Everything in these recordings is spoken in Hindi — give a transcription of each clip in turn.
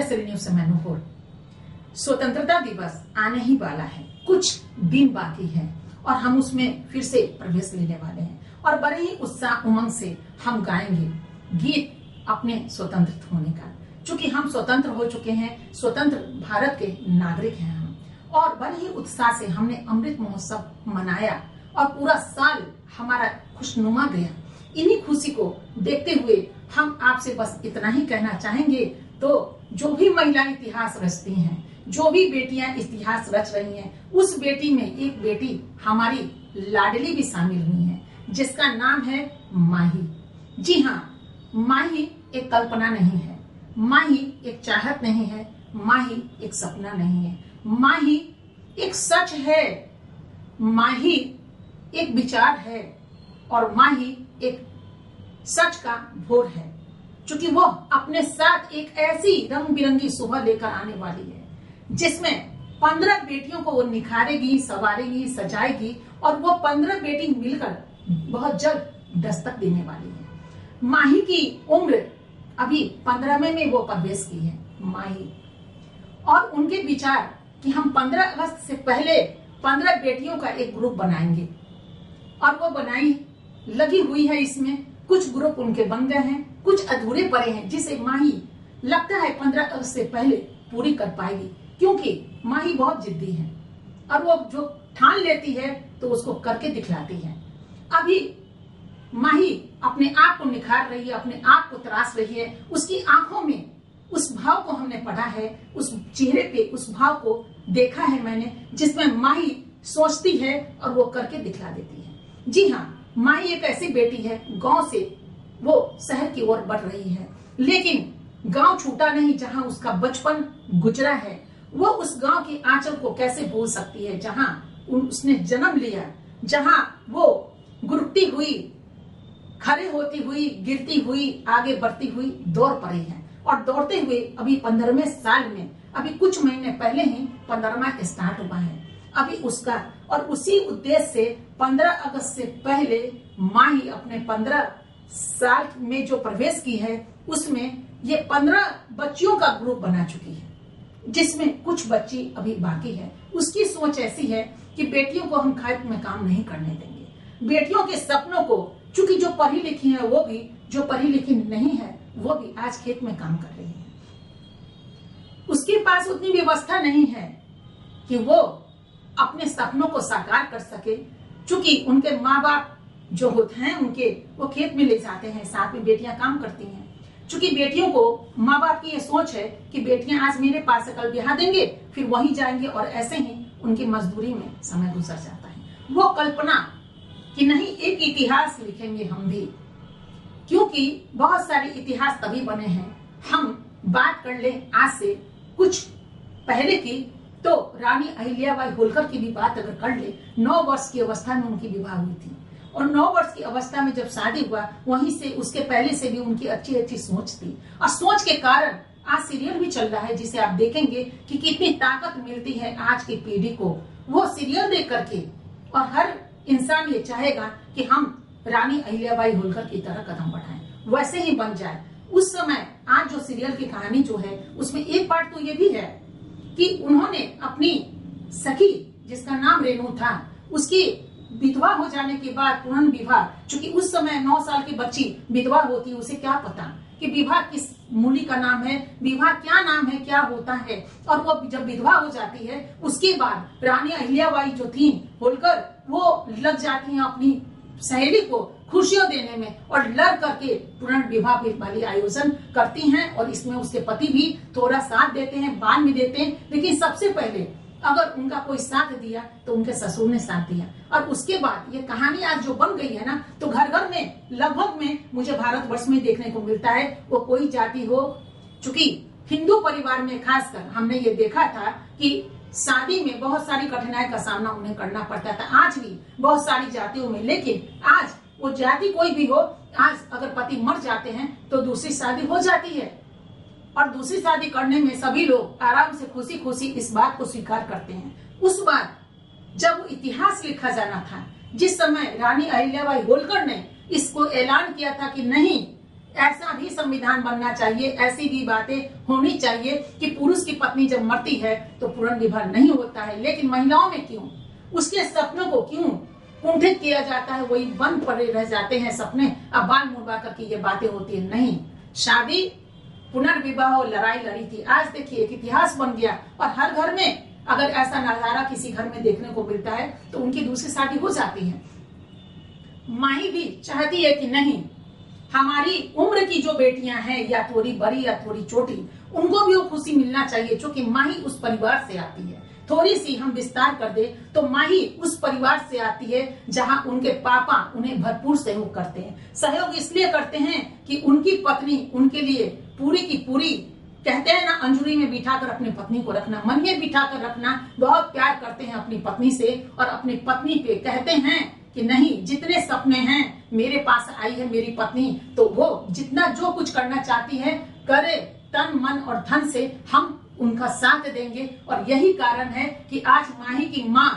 केसरी न्यूज से मैं नूपुर। स्वतंत्रता दिवस आने ही वाला है, कुछ दिन बाकी है और हम उसमें फिर से प्रवेश लेने वाले हैं और बड़े ही उत्साह उमंग से हम गाएंगे गीत अपने स्वतंत्र होने का। चूंकि हम स्वतंत्र हो चुके हैं, स्वतंत्र भारत के नागरिक हैं हम, और बड़े ही उत्साह से हमने अमृत महोत्सव मनाया और पूरा साल हमारा खुशनुमा गया। इन्हीं खुशी को देखते हुए हम आपसे बस इतना ही कहना चाहेंगे। तो जो भी महिलाएं इतिहास रचती हैं, जो भी बेटियां इतिहास रच रही हैं, उस बेटी में एक बेटी हमारी लाडली भी शामिल हुई है, जिसका नाम है माही। जी हाँ, माही एक कल्पना नहीं है, माही एक चाहत नहीं है, माही एक सपना नहीं है, माही एक सच है, माही एक विचार है और माही एक सच का भोर है। क्योंकि वो अपने साथ एक ऐसी रंग बिरंगी सुबह लेकर आने वाली है जिसमें 15 बेटियों को वो निखारेगी, संवारेगी, सजाएगी और वो 15 बेटी मिलकर बहुत जल्द दस्तक देने वाली है। माही की उम्र अभी 15वें में वो प्रवेश की है माही, और उनके विचार कि हम 15 अगस्त से पहले 15 बेटियों का एक ग्रुप बनाएंगे और वो बनाई लगी हुई है। इसमें कुछ ग्रुप उनके बन गए हैं, कुछ अधूरे पड़े हैं, जिसे माही लगता है 15 अगस्त से पहले पूरी कर पाएगी, क्योंकि माही बहुत जिद्दी है और वो जो ठान लेती है तो उसको करके दिखलाती है। अभी माही अपने आप को निखार रही है, अपने आप को तराश रही है। उसकी आंखों में उस भाव को हमने पढ़ा है, उस चेहरे पे उस भाव को देखा है मैंने, जिसमें माही सोचती है और वो करके दिखला देती है। जी हाँ, माही एक ऐसी बेटी है, गांव से वो शहर की ओर बढ़ रही है, लेकिन गांव छूटा नहीं जहां उसका बचपन गुजरा है। वो उस गांव की आंचल को कैसे भूल सकती है जहां उसने जन्म लिया, जहां वो गुरती हुई, खड़े होती हुई, गिरती हुई, आगे बढ़ती हुई दौड़ पड़ी है और दौड़ते हुए अभी 15वें साल में, अभी कुछ महीने पहले ही 15वां स्टार्ट हुआ है अभी उसका। और उसी उद्देश्य से 15 अगस्त से पहले माही अपने 15 साल में जो प्रवेश की है, उसमें ये 15 बच्चियों का ग्रुप बना चुकी है, जिसमें कुछ बच्ची अभी बाकी है। उसकी सोच ऐसी है कि बेटियों को हम खेत में काम नहीं करने देंगे। बेटियों के सपनों को, चूंकि जो पढ़ी लिखी है वो भी, जो पढ़ी लिखी नहीं है वो भी आज खेत में काम कर रही है। उसके पास उतनी व्यवस्था नहीं है कि वो अपने सपनों को साकार कर सके, चूंकि उनके माँ बाप जो होते हैं उनके, वो खेत में ले जाते हैं, साथ में बेटियां काम करती हैं। चूंकि बेटियों को, माँ बाप की ये सोच है कि बेटियां आज मेरे पास से कल ब्याह देंगे, फिर वहीं जाएंगे और ऐसे ही उनकी मजदूरी में समय गुजर जाता है। वो कल्पना कि नहीं, एक इतिहास लिखेंगे हम भी, क्योंकि बहुत सारे इतिहास तभी बने हैं। हम बात कर ले आज से कुछ पहले की, तो रानी अहिल्याबाई होलकर की भी बात अगर कर ले, 9 वर्ष की अवस्था में उनकी विवाह हुई थी और 9 वर्ष की अवस्था में जब शादी हुआ, वहीं से उसके पहले से भी उनकी अच्छी अच्छी सोच थी और सोच के कारण आज सीरियल भी चल रहा है, जिसे आप देखेंगे कि कितनी ताकत मिलती है आज की पीढ़ी को वो सीरियल देख करके। और हर इंसान ये चाहेगा कि हम रानी अहिल्याबाई होलकर की तरह कदम बढ़ाएं, वैसे ही बन जाए। उस समय आज जो सीरियल की कहानी जो है, उसमें एक पार्ट तो ये भी है कि उन्होंने अपनी सखी, जिसका नाम रेणु था, उसकी विधवा हो जाने के बाद पुनर्विवाह, चूंकि उस समय 9 साल की बच्ची विधवा होती है, उसे क्या पता कि विवाह किस मूली का नाम है, विवाह क्या नाम है, क्या होता है। और वो जब विधवा हो जाती है, उसके बाद रानी अहिल्याबाई जो थी होलकर, वो लग जाती हैं अपनी सहेली को खुशियां देने में और लड़ करके पुनर्विवाह वाली आयोजन करती हैं। और इसमें उसके पति भी थोड़ा साथ देते हैं, बाल भी देते हैं, लेकिन सबसे पहले अगर उनका कोई साथ दिया तो उनके ससुर ने साथ दिया। और उसके बाद ये कहानी आज जो बन गई है ना, तो घर घर में लगभग में मुझे भारतवर्ष में देखने को मिलता है, वो कोई जाति हो, चूंकि हिंदू परिवार में खासकर हमने ये देखा था कि शादी में बहुत सारी कठिनाई का सामना उन्हें करना पड़ता था, आज भी बहुत सारी जातियों में। लेकिन आज वो जाति कोई भी हो, आज अगर पति मर जाते हैं तो दूसरी शादी हो जाती है और दूसरी शादी करने में सभी लोग आराम से खुशी खुशी इस बात को स्वीकार करते हैं। उस बार जब इतिहास लिखा जाना था, जिस समय रानी अहिल्याबाई होलकर ने इसको ऐलान किया था कि नहीं, ऐसा भी संविधान बनना चाहिए, ऐसी भी बातें होनी चाहिए कि पुरुष की पत्नी जब मरती है तो पूर्ण विवाह नहीं होता है, लेकिन महिलाओं में क्यों, उसके सपनों को क्यों कुंठित किया जाता है, वही बंद पड़े रह जाते हैं सपने। अब बाल मुड़वा करके ये बातें होती है। नहीं, शादी पुनर्विवाह और लड़ाई लड़ी थी, आज देखिए एक इतिहास बन गया। और हर घर में अगर ऐसा नजारा किसी घर में देखने को मिलता है तो उनकी दूसरी शादी हो जाती है। माही भी चाहती है कि नहीं, हमारी उम्र की जो बेटियां हैं, या थोड़ी बड़ी या थोड़ी छोटी, उनको भी वो खुशी मिलना चाहिए, क्योंकि माही उस परिवार से आती है। थोड़ी सी हम विस्तार कर दे तो माही उस परिवार से आती है जहां उनके पापा उन्हें भरपूर सहयोग करते हैं। सहयोग इसलिए करते हैं कि उनकी पत्नी उनके लिए पूरी की पूरी, कहते हैं ना, अंजुरी में बिठाकर अपनी पत्नी को रखना, मन में बिठाकर रखना, बहुत प्यार करते हैं अपनी पत्नी से। और अपनी पत्नी पे कहते हैं कि नहीं, जितने सपने हैं मेरे पास आई है मेरी पत्नी, तो वो जितना जो कुछ करना चाहती है करे, तन मन और धन से हम उनका साथ देंगे। और यही कारण है कि आज माही की माँ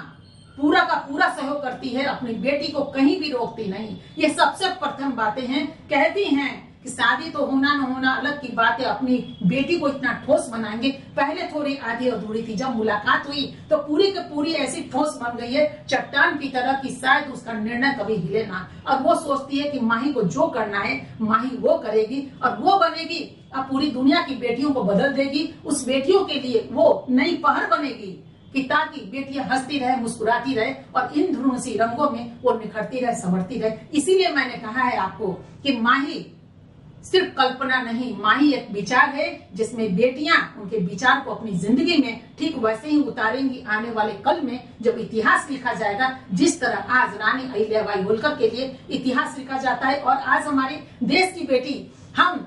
पूरा का पूरा सहयोग करती है, अपनी बेटी को कहीं भी रोकती नहीं। ये सबसे प्रथम बातें हैं। कहती हैं कि शादी तो होना न होना अलग की बात है, अपनी बेटी को इतना ठोस बनाएंगे। पहले थोड़ी आधी अधूरी थी, जब मुलाकात हुई तो पूरी की पूरी ऐसी ठोस बन गई है चट्टान की तरह कि शायद उसका निर्णय कभी हिले ना। और वो सोचती है कि माही को जो करना है माही वो करेगी, और वो बनेगी, अब पूरी दुनिया की बेटियों को बदल देगी। उस बेटियों के लिए वो नई पहर बनेगी कि ताकि बेटियां हंसती रहे, मुस्कुराती रहे, और इन ध्रुवसी रंगों में वो निखरती रहे, संवरती रहे। इसीलिए मैंने कहा है आपको कि माही सिर्फ कल्पना नहीं, माही एक विचार है जिसमें बेटियां उनके विचार को अपनी जिंदगी में ठीक वैसे ही उतारेंगी। आने वाले कल में जब इतिहास लिखा जाएगा, जिस तरह आज रानी अहिल्याबाई होलकर के लिए इतिहास लिखा जाता है, और आज हमारे देश की बेटी, हम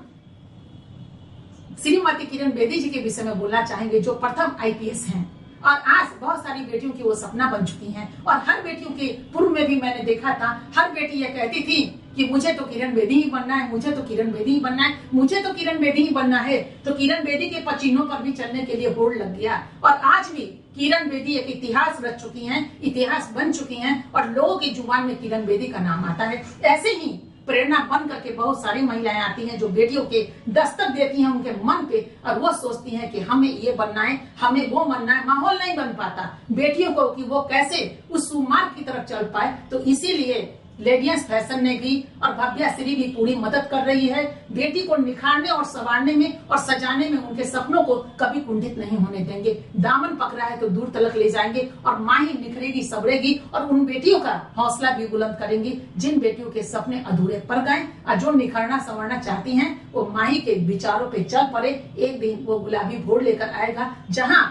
श्रीमती किरण बेदी जी के विषय में बोलना चाहेंगे, जो प्रथम आईपीएस हैं। और आज बहुत सारी बेटियों की वो सपना बन चुकी हैं। और हर बेटियों के पूर्व में भी मैंने देखा था, हर बेटी ये कहती थी कि मुझे तो किरण बेदी ही बनना है, मुझे तो किरण बेदी ही बनना है, मुझे तो किरण बेदी ही बनना है। तो किरण बेदी के पचिन्हों पर भी चलने के लिए होड़ लग गया। और आज भी किरण बेदी एक इतिहास रच चुकी हैं, इतिहास बन चुकी हैं, और लोगों की जुबान में किरण बेदी का नाम आता है। ऐसे ही प्रेरणा बन करके बहुत सारी महिलाएं आती हैं जो बेटियों के दस्तक देती हैं उनके मन पे, और वो सोचती हैं कि हमें ये बनना है, हमें वो बनना है। माहौल नहीं बन पाता बेटियों को कि वो कैसे उस सुमार्ग की तरफ चल पाए। तो इसीलिए लेडियंस फैशन ने भी और भव्या श्री भी पूरी मदद कर रही है बेटी को निखारने और संवारने में और सजाने में। उनके सपनों को कभी कुंठित नहीं होने देंगे। दामन पकड़ा है तो दूर तलक ले जाएंगे, और माही निखरेगी, सबरेगी, और उन बेटियों का हौसला भी बुलंद करेंगी जिन बेटियों के सपने अधूरे पड़ गए। और जो निखरना संवरना चाहती हैं वो माही के विचारों पे चल पड़े। एक दिन वो गुलाबी भोर लेकर आएगा, जहाँ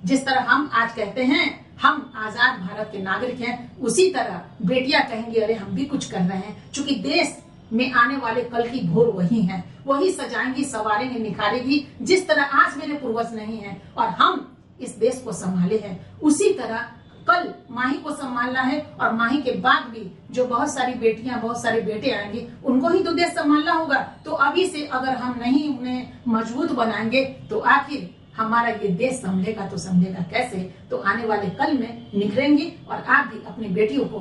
जिस तरह हम आज कहते हैं हम आजाद भारत के नागरिक हैं, उसी तरह बेटियां कहेंगी अरे हम भी कुछ कर रहे हैं। क्योंकि देश में आने वाले कल की भोर वही है, वही सजाएंगी, संवारेंगी, निखारेगी। जिस तरह आज मेरे पूर्वज नहीं है और हम इस देश को संभाले हैं, उसी तरह कल माही को संभालना है। और माही के बाद भी जो बहुत सारी बेटियां, बहुत सारे बेटे आएंगे, उनको ही तो देश संभालना होगा। तो अभी से अगर हम नहीं उन्हें मजबूत बनाएंगे तो आखिर हमारा ये देश संभलेगा तो संभलेगा कैसे। तो आने वाले कल में निखरेंगे। और आप भी अपनी बेटियों को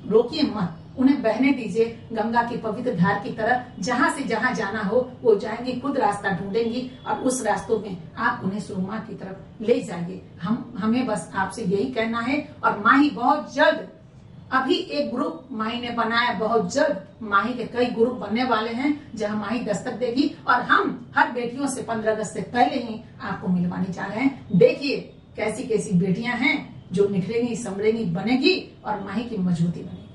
रोकिए मत, उन्हें बहने दीजिए गंगा की पवित्र धार की तरह। जहां से जहां जाना हो वो जाएंगी, खुद रास्ता ढूंढेंगी, और उस रास्तों में आप उन्हें सुरमा की तरफ ले जाइए। हमें बस आपसे यही कहना है। और माही बहुत जल्द, अभी एक ग्रुप माही ने बनाया, बहुत जल्द माही के कई ग्रुप बनने वाले हैं जहां माही दस्तक देगी। और हम हर बेटियों से 15 अगस्त से पहले ही आपको मिलवाने जा रहे हैं। देखिए कैसी कैसी बेटियां हैं जो निखरेंगी, संभलेंगी, बनेगी, और माही की मजबूती बनेगी।